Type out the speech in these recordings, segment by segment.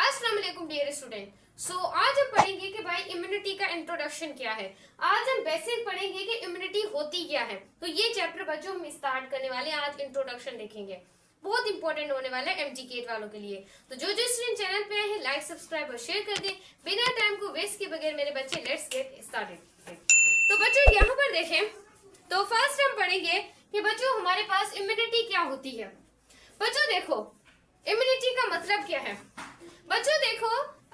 अस्सलाम वालेकुम dear student. आज हम पढ़ेंगे कि भाई इम्यूनिटी का इंट्रोडक्शन क्या है। आज हम बेसिक पढ़ेंगे कि इम्यूनिटी होती क्या है। तो ये चैप्टर बच्चों हम स्टार्ट करने वाले हैं। आज इंट्रोडक्शन देखेंगे, बहुत इंपॉर्टेंट होने वाला है एमजीके वालों के लिए। तो जो स्टूडेंट चैनल पे आए हैं लाइक सब्सक्राइब और शेयर कर दें। बिना टाइम को वेस्ट के बगैर मेरे बच्चे लेट्स गेट स्टार्टेड। तो बच्चों यहाँ पर देखें तो फर्स्ट हम पढ़ेंगे कि बच्चों हमारे पास इम्यूनिटी क्या होती है। बच्चों देखो इम्यूनिटी का मतलब क्या है। बच्चों देखो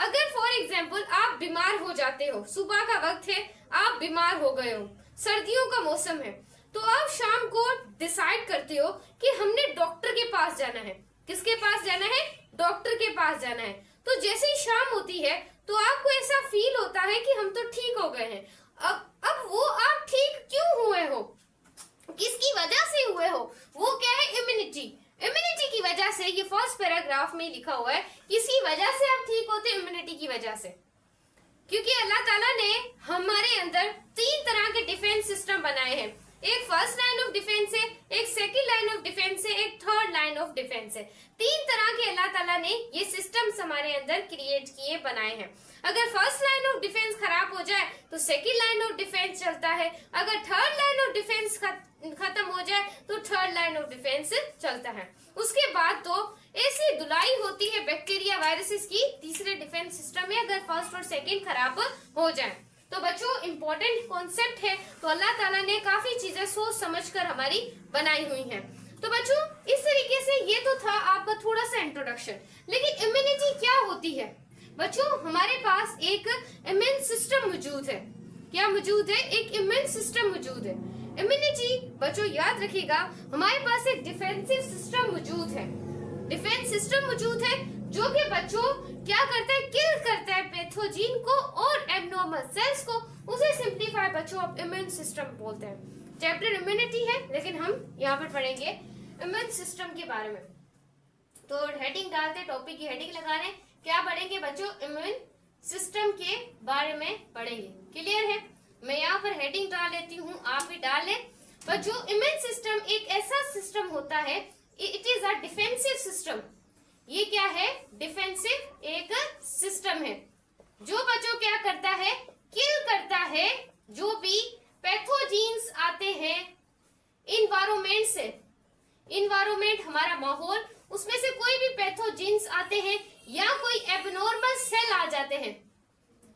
अगर फॉर एग्जाम्पल आप बीमार हो जाते हो, सुबह का वक्त है, आप बीमार हो गए हो, सर्दियों का मौसम है, तो आप शाम को डिसाइड करते हो कि हमने डॉक्टर के पास जाना है। किसके पास जाना है? डॉक्टर के पास जाना है। तो जैसे ही शाम होती है तो आपको ऐसा फील होता है कि हम तो ठीक हो गए हैं। अब वो आप ठीक क्यों हुए हो, किसकी वजह से हुए हो? वो क्या है? इम्यूनिटी। इम्यूनिटी की वजह से, ये फर्स्ट पैराग्राफ में लिखा हुआ है, किसकी वजह से आप ठीक होते? इम्यूनिटी की वजह से। क्योंकि अल्लाह ताला ने हमारे अंदर 3 तरह के डिफेंस सिस्टम बनाए हैं। एक फर्स्ट लाइन ऑफ डिफेंस है, एक सेकंड लाइन ऑफ डिफेंस है, एक थर्ड लाइन ऑफ डिफेंस है। 3 तरह के अल्लाह ताला ने ये सिस्टम्स हमारे अंदर क्रिएट किए, बनाए हैं। अगर फर्स्ट लाइन ऑफ डिफेंस खराब हो जाए तो सेकंड लाइन ऑफ डिफेंस चलता है। अगर थर्ड लाइन ऑफ डिफेंस खत्म हो जाए तो थर्ड लाइन ऑफ डिफेंस चलता है। उसके बाद तो ऐसी धुलाई होती है बैक्टीरिया वायरसेस की तीसरे डिफेंस सिस्टम में, अगर फर्स्ट और सेकंड खराब हो जाए। तो बच्चों इंपॉर्टेंट कॉन्सेप्ट है। तो अल्लाह ताला ने काफी चीजें सोच समझकर हमारी बनाई हुई हैं। तो बच्चों इस तरीके से ये तो था आपका थोड़ा सा इंट्रोडक्शन। लेकिन इम्यूनिटी क्या होती है? बच्चों हमारे पास एक इम्यून सिस्टम मौजूद है। क्या मौजूद है? एक इम्यून सिस्टम मौजूद है। इम्यूनिटी बच्चों याद रखिएगा, हमारे पास एक डिफेंसिव सिस्टम मौजूद है। डिफेंस सिस्टम मौजूद है जो कि बच्चों क्या करता है? किल करता है पैथोजन को और एब्नॉर्मल सेल्स को। उसे सिंप्लीफाई बच्चों आप इम्यून सिस्टम बोलते हैं। चैप्टर इम्यूनिटी है लेकिन हम यहाँ पर पढ़ेंगे इम्यून सिस्टम के बारे में। तो हेडिंग डालते, टॉपिक की हेडिंग लगा रहे हैं, क्या पढ़ेंगे बच्चों? इम्यून सिस्टम के बारे में पढ़ेंगे। क्लियर है? मैं यहाँ पर हेडिंग डाल लेती हूँ, आप भी डाल लें। बच्चों इम्यून सिस्टम एक ऐसा सिस्टम होता है, it is a defensive system. ये क्या है? डिफेंसिव एक सिस्टम है जो बच्चों क्या करता है? किल करता है जो भी पैथोजेंस आते हैं इन्वायरमेंट से। इन्वायरमेंट हमारा माहौल, उसमें से कोई भी पैथोजेंस आते हैं या कोई एबनॉर्मल सेल आ जाते हैं,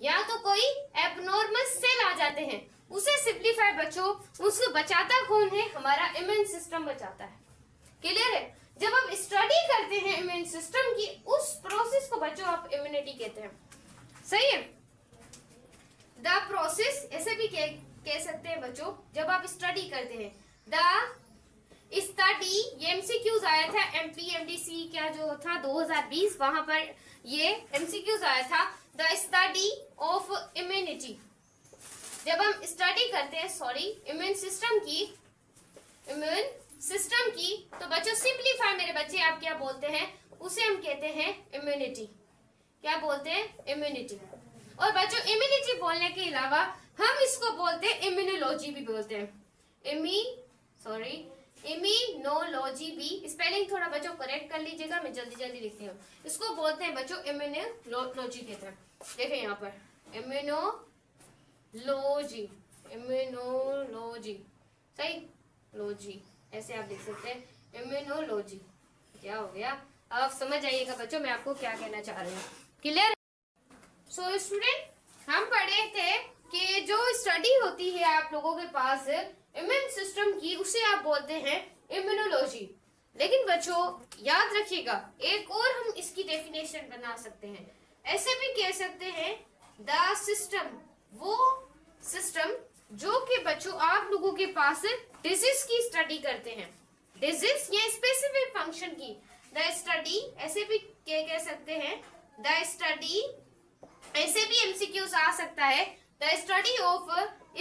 या तो कोई एबनॉर्मल सेल आ जाते हैं, उसे सिंप्लीफाई बच्चों उसको बचाता कौन है? हमारा इम्यून सिस्टम बचाता है। क्लियर है? जब आप स्टडी करते हैं इम्यून सिस्टम की, उस प्रोसेस को बच्चों आप इम्यूनिटी कहते हैं। सही है? द प्रोसेस ऐसे भी कह सकते हैं बच्चों, जब आप स्टडी करते हैं द स्टडी, ये एमसीक्यूज आया था एमपीएमडीसी क्या जो था 2020, वहां पर ये एमसीक्यूज आया था, द स्टडी ऑफ इम्यूनिटी। जब हम स्टडी करते हैं इम्यून सिस्टम की, तो बच्चों सिंप्लीफाई मेरे बच्चे आप क्या बोलते हैं? उसे हम कहते हैं इम्यूनिटी। क्या बोलते हैं? इम्यूनिटी। और बच्चों इम्यूनिटी बोलने के अलावा हम इसको बोलते हैं इम्यूनोलॉजी भी बोलते हैं। इम्यूनोलॉजी भी, स्पेलिंग थोड़ा बच्चों करेक्ट कर लीजिएगा, मैं जल्दी जल्दी लिखती हूँ। इसको बोलते हैं बच्चों इम्यूनोलॉजी कहते हैं। देखें यहाँ पर इम्यूनोलॉजी सही, लॉजी ऐसे आप लिख सकते हैं इम्यूनोलॉजी। क्या हो गया? आप समझ आइएगा बच्चों मैं आपको क्या कहना चाह रही हूँ। क्लियर? सो स्टूडेंट हम पढ़े थे कि जो स्टडी होती है आप लोगों के पास इम्यून सिस्टम की, उसे आप बोलते हैं इम्यूनोलॉजी। लेकिन बच्चों याद रखिएगा एक और हम इसकी डेफिनेशन बना सकते हैं। ऐसे भी कह सकते हैं द सिस्टम, वो सिस्टम जो कि बच्चों आप लोगों के पास डिजीज की स्टडी करते हैं, डिजीज या स्पेसिफिक फंक्शन की। द स्टडी ऐसे भी कह सकते हैं, द स्टडी ऐसे भी एमसीक्यूज आ सकता है, the study of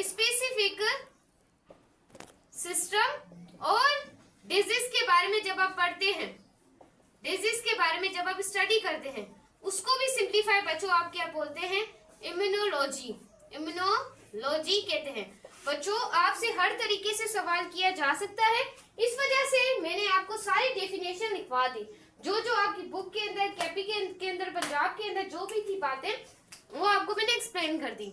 specific system. और डिजीज के बारे में जब आप पढ़ते हैं, डिजीज के बारे में जब आप स्टडी करते हैं, उसको भी सिंप्लीफाई बच्चों आप क्या बोलते हैं? इम्यूनोलॉजी। इम्यूनोलॉजी कहते हैं। बच्चों आपसे हर तरीके से सवाल किया जा सकता है, इस वजह से मैंने आपको सारी डेफिनेशन लिखवा दी। जो जो आपकी बुक के अंदर, केपी के अंदर, पंजाब के अंदर जो भी थी बातें, वो आपको मैंने एक्सप्लेन कर दी।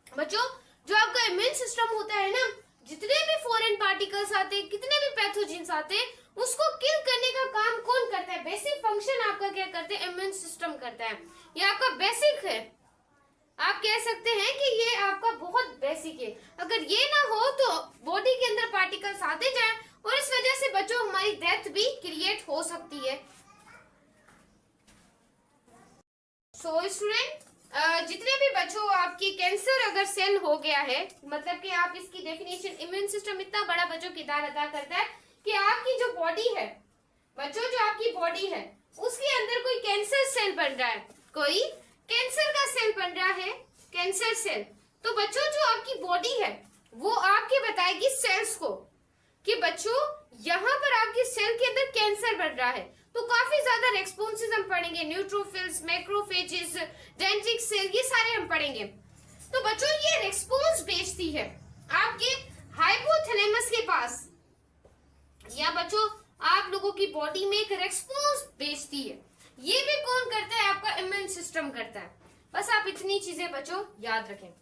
बच्चों, जो आपका इम्यून सिस्टम होता है ना, जितने भी फॉरेन पार्टिकल्स आते हैं, कितने भी पैथोजेंस आते हैं, उसको किल करने का काम कौन करता है? बेसिक फंक्शन आपका क्या करते हैं? इम्यून सिस्टम करता है। ये आपका बेसिक है, आप कह सकते हैं कि ये आपका बहुत बेसिक है। अगर ये ना हो तो बॉडी के अंदर पार्टिकल्स आते जाए और इस वजह से बच्चों हमारी डेथ भी क्रिएट हो सकती है। सो स्टूडेंट, जितने भी बच्चों आपकी कैंसर अगर सेल हो गया है, मतलब कि आप इसकी डेफिनेशन, इम्यून सिस्टम इतना बड़ा बच्चों किरदार अदा करता है कि आपकी जो बॉडी है बच्चों, जो आपकी बॉडी है उसके अंदर कोई कैंसर सेल बन रहा है, कोई कैंसर का सेल बन रहा है, कैंसर सेल। तो बच्चों जो आपकी बॉडी है वो आपके बताएगी सेल्स को कि बच्चों यहाँ पर आपकी सेल के अंदर कैंसर बन रहा है। तो काफी ज्यादा रेस्पॉन्सेज हम पढ़ेंगे, न्यूट्रोफिल्स, मैक्रोफेजेस, डेंड्रिटिक सेल, ये सारे हम पढ़ेंगे। तो बच्चों ये रेस्पॉन्स भेजती है आपके हाइपोथैलेमस के पास, या बच्चों आप लोगों की बॉडी में एक रेस्पॉन्स भेजती है। ये भी कौन करता है? आपका इम्यून सिस्टम करता है। बस आप इतनी चीजें बच्चों याद रखें।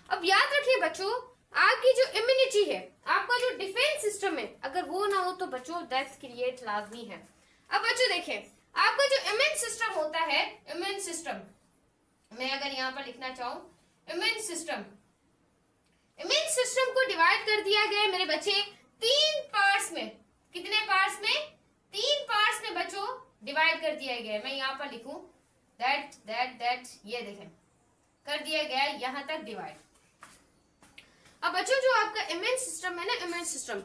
अब याद रखिए बच्चों, आपकी जो इम्यूनिटी है, आपका जो डिफेंस सिस्टम है, अगर वो ना हो तो बच्चों डेथ क्रिएट लाजमी है। अब बच्चों देखें, आपका जो इम्यून सिस्टम होता है, इम्यून सिस्टम, मैं अगर यहाँ पर लिखना चाहूं इम्यून सिस्टम, इम्यून सिस्टम को डिवाइड कर दिया गया है मेरे बच्चे 3 पार्ट्स में। कितने पार्ट्स में? 3 पार्ट्स में बच्चों डिवाइड कर दिया गया है। मैं यहाँ पर लिखूं दैट, ये देखें कर दिया गया है यहाँ तक डिवाइड। अब बच्चों जो आपका इम्यून सिस्टम है ना, इम्यून सिस्टम,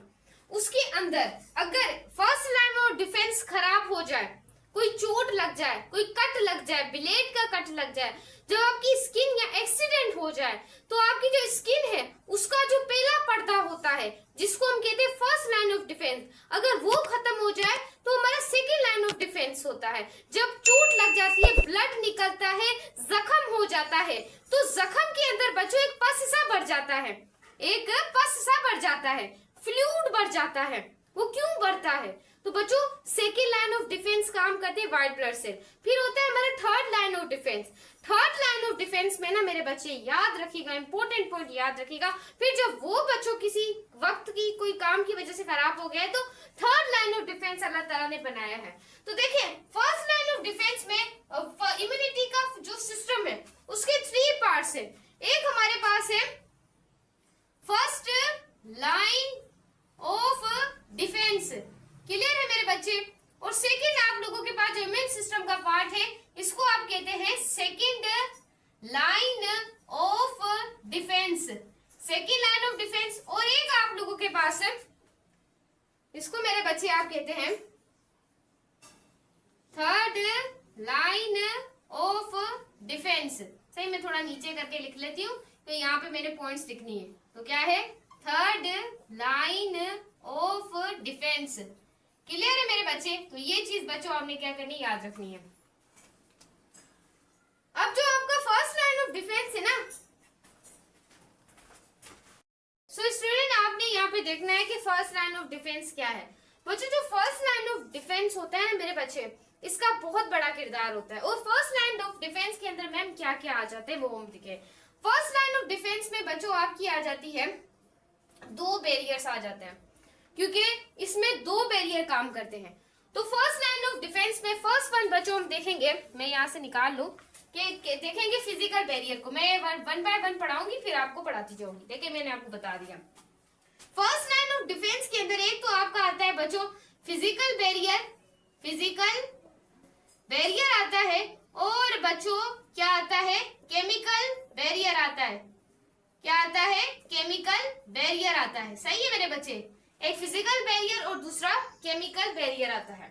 उसके अंदर अगर फर्स्ट लाइन ऑफ डिफेंस खराब हो जाए, कोई चोट लग जाए, कोई कट लग जाए, ब्लेड का कट लग जाए, जब आपकी स्किन या एक्सीडेंट हो जाए, तो आपकी जो स्किन है उसका जो पहला पर्दा होता है, जिसको हम कहते हैं फर्स्ट लाइन ऑफ डिफेंस, अगर वो खत्म हो जाए तो हमारा सेकेंड लाइन ऑफ डिफेंस होता है। जब चोट लग जाती है, ब्लड निकलता है, जख्म हो जाता है, तो जख्म के अंदर बच्चों एक पस सा बढ़ जाता है, एक पस सा बढ़ जाता है, फ्लूइड बढ़ जाता है। वो क्यों बढ़ता है? तो बच्चों सेकेंड लाइन ऑफ डिफेंस काम करते हैं व्हाइट ब्लड सेल। फिर होता है हमारा third line of defence. Third line of defence में ना मेरे बच्चे याद रखिएगा, इंपॉर्टेंट पॉइंट याद रखिएगा, फिर जब वो बच्चों किसी वक्त की कोई काम की वजह से खराब हो गया है तो थर्ड लाइन ऑफ डिफेंस अल्लाह ताला ने बनाया है। तो देखिए फर्स्ट लाइन ऑफ डिफेंस में इम्यूनिटी का जो सिस्टम है उसके 3 पार्ट्स है। एक हमारे पास है first line of defence, clear है मेरे बच्चे, और सेकेंड आप लोगों के पास जो इम्यून सिस्टम का पार्ट है इसको आप कहते हैं second line of defence, second line of defence. और एक आप लोगों के पास है, इसको मेरे बच्चे आप कहते हैं थर्ड लाइन ऑफ डिफेंस। सही, मैं थोड़ा नीचे करके लिख लेती हूँ तो यहाँ पे मेरे पॉइंट्स लिखनी है। तो क्या है? Third line of defence. Clear है मेरे बच्चे? तो ये चीज बच्चों आपने क्या करनी, याद रखनी है। अब जो आपका फर्स्ट लाइन ऑफ डिफेंस है ना, सो स्टूडेंट आपने यहाँ पे देखना है कि फर्स्ट लाइन ऑफ डिफेंस क्या है। बच्चों जो फर्स्ट लाइन ऑफ डिफेंस होता है ना मेरे बच्चे, इसका बहुत बड़ा किरदार होता है। और फर्स्ट लाइन ऑफ डिफेंस के अंदर मैम क्या क्या आ जाते हैं वो हम देखें। फर्स्ट लाइन ऑफ डिफेंस में बच्चों आपकी आ जाती है 2 बैरियर्स आ जाते हैं, क्योंकि इसमें 2 बैरियर काम करते हैं। तो फर्स्ट लाइन ऑफ डिफेंस में फर्स्ट वन बच्चों हम देखेंगे, मैं यहाँ से निकाल लूं कि देखेंगे फिजिकल बैरियर को। मैं 1 बाय 1 पढ़ाऊंगी, फिर आपको पढ़ाती जाऊंगी। देखिए मैंने आपको बता दिया फर्स्ट लाइन ऑफ डिफेंस के अंदर एक तो आपका आता है बच्चों फिजिकल बैरियर, फिजिकल बैरियर आता है, और बच्चों क्या आता है? केमिकल बैरियर आता है। क्या आता है? केमिकल बैरियर आता है। सही है मेरे बच्चे, एक फिजिकल बैरियर और दूसरा केमिकल बैरियर आता है।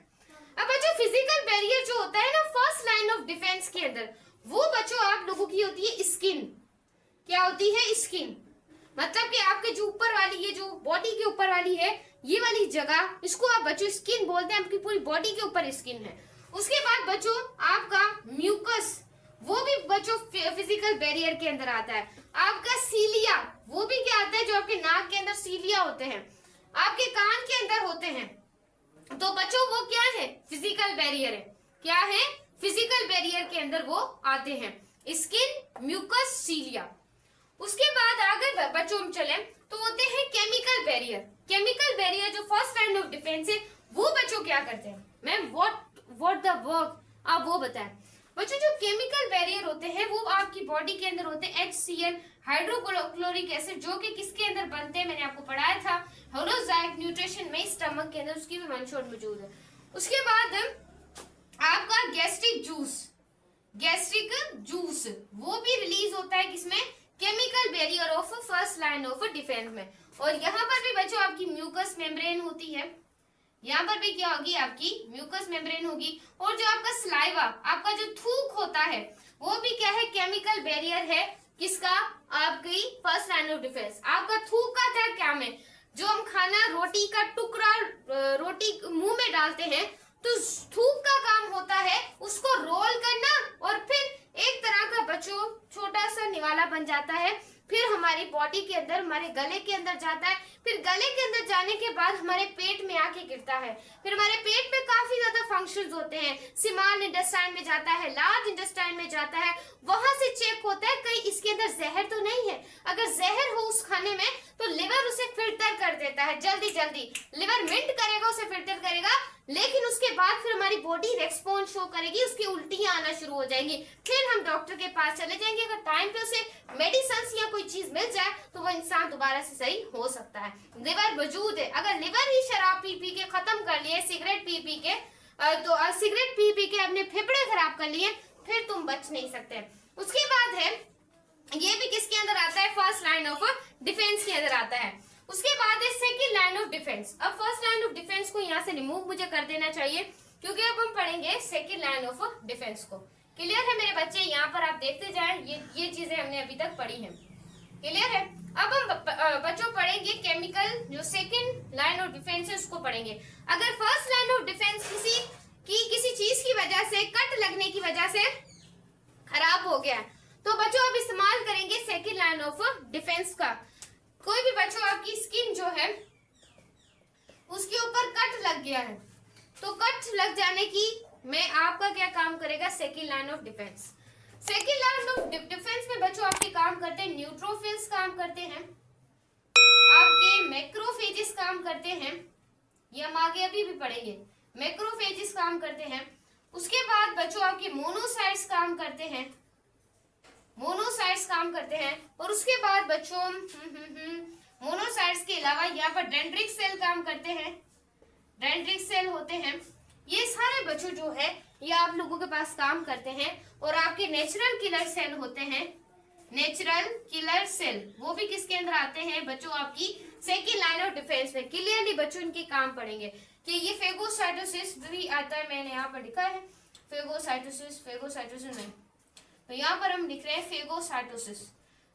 अब बच्चों फिजिकल बैरियर जो होता है ना फर्स्ट लाइन ऑफ डिफेंस के अंदर, वो बच्चों आप लोगों की होती है स्किन। क्या होती है? स्किन। मतलब कि आपके जो ऊपर वाली, ये जो बॉडी के ऊपर वाली है, ये वाली जगह, इसको आप बच्चों स्किन बोलते हैं। आपकी पूरी बॉडी के ऊपर स्किन है। उसके बाद बच्चों आपका म्यूकस, वो भी बच्चों फिजिकल बैरियर के अंदर आता है। आपका सीलिया, वो भी क्या आता है? जो आपके नाक के अंदर सीलिया होते हैं, आपके कान के अंदर होते हैं, तो बच्चों वो क्या है, फिजिकल बैरियर है। क्या है, फिजिकल बैरियर के अंदर वो आते हैं, स्किन, म्यूकस, सीलिया। उसके बाद अगर बच्चों हम चले तो होते हैं केमिकल बैरियर। केमिकल बैरियर जो फर्स्ट लाइन ऑफ डिफेंस है, वो बच्चों क्या करते हैं, मैम व्हाट द वर्क, आप वो बताएं। बच्चों जो केमिकल बैरियर होते हैं वो आपकी बॉडी के अंदर होते हैं HCl, हाइड्रोक्लोरिक एसिड, जो कि किसके अंदर बनते हैं, मैंने आपको पढ़ाया था होलोजाइक न्यूट्रिशन में, स्टमक के अंदर उसकी भी मंशोर मौजूद है। उसके बाद आपका गैस्ट्रिक जूस वो भी रिलीज होता है किसमें, chemical barrier of first line of defence में। और यहाँ पर भी बच्चों आपकी म्यूकस मेम्ब्रेन होती है, यहाँ पर भी क्या होगी, आपकी म्यूकस मेम्ब्रेन होगी। और जो आपका सलाइवा, आपका जो थूक होता है, वो भी क्या है, केमिकल बैरियर है, किसका, आपकी फर्स्ट लाइन ऑफ डिफेंस। आपका थूक का क्या काम है, जो हम खाना, रोटी का टुकड़ा रोटी मुंह में डालते हैं, तो थूक का काम होता है उसको रोल करना, और फिर एक तरह का बच्चों छोटा सा निवाला बन जाता है, फिर हमारी बॉडी के अंदर, हमारे गले के अंदर जाता है, फिर गले के अंदर जाने के बाद हमारे पेट में आके गिरता है। फिर हमारे पेट में काफी ज्यादा फंक्शंस होते हैं, स्मॉल इंटेस्टाइन में जाता है, लार्ज इंटेस्टाइन में जाता है, वहां से चेक होता है कहीं इसके अंदर जहर तो नहीं है। अगर जहर हो उस खाने में तो लिवर उसे फिल्टर कर देता है, जल्दी जल्दी लिवर मिंट करेगा, उसे फिल्टर करेगा, लेकिन उसके बाद फिर हमारी बॉडी रेस्पॉन्स शो करेगी, उसकी उल्टियां आना शुरू हो जाएंगी, फिर हम डॉक्टर के पास चले जाएंगे। अगर टाइम पे उसे मेडिसिन या कोई चीज मिल जाए तो वो इंसान दोबारा से सही हो सकता है। लिवर मौजूद है, अगर लिवर ही शराब पी पी के खत्म कर लिए, सिगरेट पी पी के, तो सिगरेट पी पी के अपने फेफड़े खराब कर लिए, फिर तुम बच नहीं सकते। उसके बाद है, ये भी किसके अंदर आता है, फर्स्ट लाइन ऑफ डिफेंस के अंदर आता है। उसके बाद है सेकंड लाइन ऑफ डिफेंस। अब फर्स्ट लाइन ऑफ डिफेंस को यहाँ से रिमूव मुझे कर देना चाहिए, क्योंकि अब हम पढ़ेंगे सेकंड लाइन ऑफ डिफेंस को। क्लियर है मेरे बच्चे, यहाँ पर आप देखते जाएं, ये चीजें हमने अभी तक पढ़ी हैं। क्लियर है। अब हम बच्चों पढ़ेंगे केमिकल, जो सेकंड लाइन ऑफ डिफेंस है उसको पढ़ेंगे। अगर फर्स्ट लाइन ऑफ डिफेंस किसी चीज की वजह से, कट लगने की वजह से खराब हो गया, तो बच्चों आप इस्तेमाल करेंगे सेकंड लाइन ऑफ डिफेंस का। कोई भी बच्चों आपकी स्किन जो है उसके ऊपर कट लग गया है, तो कट लग जाने की में आपका क्या काम करेगा, second line of defence. Second line of defence में बच्चों आपके काम करते हैं न्यूट्रोफिल्स, काम करते हैं आपके मैक्रोफेजेस, काम करते हैं, ये हम आगे अभी भी पढ़ेंगे, मैक्रोफेजेस काम करते हैं। उसके बाद बच्चों आपके मोनोसाइट्स काम करते हैं, मोनोसाइट्स काम करते हैं। और उसके बाद बच्चों मोनोसाइट्स के अलावा यहाँ पर डेंड्रिटिक सेल काम करते हैं, डेंड्रिटिक सेल होते हैं। ये सारे बच्चों जो है ये आप लोगों के पास काम करते हैं। और आपके नेचुरल किलर सेल होते हैं, नेचुरल किलर सेल, वो भी किसके अंदर आते हैं बच्चों, आपकी सेकंड लाइन ऑफ डिफेंस में। क्लियरली बच्चों इनके काम पढ़ेंगे कि ये फेगोसाइटोसिस भी आता है, मैंने यहाँ पर लिखा है फेगोसाइटोसिस नहीं, तो यहाँ पर हम लिख रहे हैं फेगोसाइटोसिस।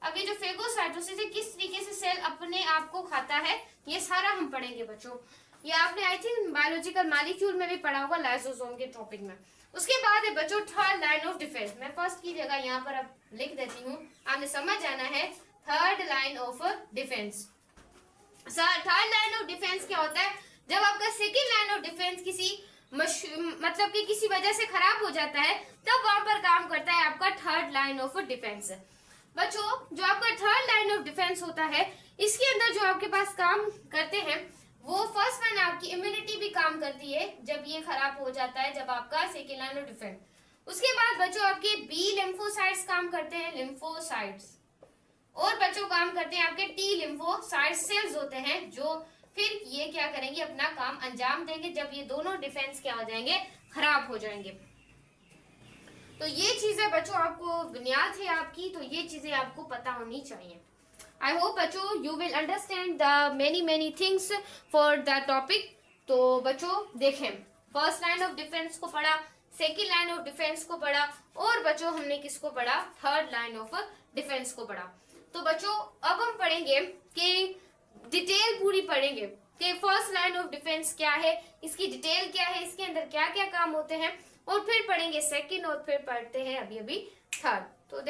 अब ये जो फेगोसाइटोसिस है, किस तरीके से सेल अपने आप को खाता है, ये सारा हम पढ़ेंगे बच्चों। ये आपने आई थिंक बायोलॉजिकल मॉलिक्यूल में भी पढ़ा होगा, लाइसोसोम के टॉपिक में। उसके बाद है बच्चों थर्ड लाइन ऑफ डिफेंस। मैं फर्स्ट की जगह यहाँ पर अब लिख देती हूँ, आपने समझ जाना है third line of defence. Third line of defence क्या होता है, जब आपका सेकेंड लाइन ऑफ डिफेंस मतलब कि किसी वजह से खराब हो जाता है, तब वहां पर काम करता है आपका थर्ड लाइन ऑफ डिफेंस। बच्चों जो आपका थर्ड लाइन ऑफ डिफेंस होता है, इसके अंदर जो आपके पास काम करते हैं वो फर्स्ट वन आपकी इम्यूनिटी भी काम करती है, जब ये खराब हो जाता है, जब आपका सेकेंड लाइन ऑफ डिफेंस। उसके बाद बच्चों आपके बी लिम्फोसाइट्स काम करते हैं, लिम्फोसाइट्स। और बच्चों काम करते हैं आपके टी लिम्फोसाइट सेल्स होते हैं, जो फिर ये क्या करेंगे, अपना काम अंजाम देंगे जब ये दोनों डिफेंस क्या हो जाएंगे, खराब हो जाएंगे। तो ये चीजें बच्चों आपको बुनियाद है आपकी, तो ये चीजें आपको पता होनी चाहिए। आई होप बच्चों you will understand the many things for the topic. तो बच्चों देखें, फर्स्ट लाइन ऑफ डिफेंस को पढ़ा, सेकेंड लाइन ऑफ डिफेंस को पढ़ा, और बच्चों हमने किसको पढ़ा, थर्ड लाइन ऑफ डिफेंस को पढ़ा। तो बच्चों अब हम पढ़ेंगे कि डिटेल पूरी पढ़ेंगे कि फर्स्ट लाइन ऑफ डिफेंस क्या है, इसकी डिटेल क्या है, इसके अंदर क्या क्या काम होते हैं, और फिर पढ़ेंगे सेकंड, और फिर पढ़ते हैं अभी थर्ड।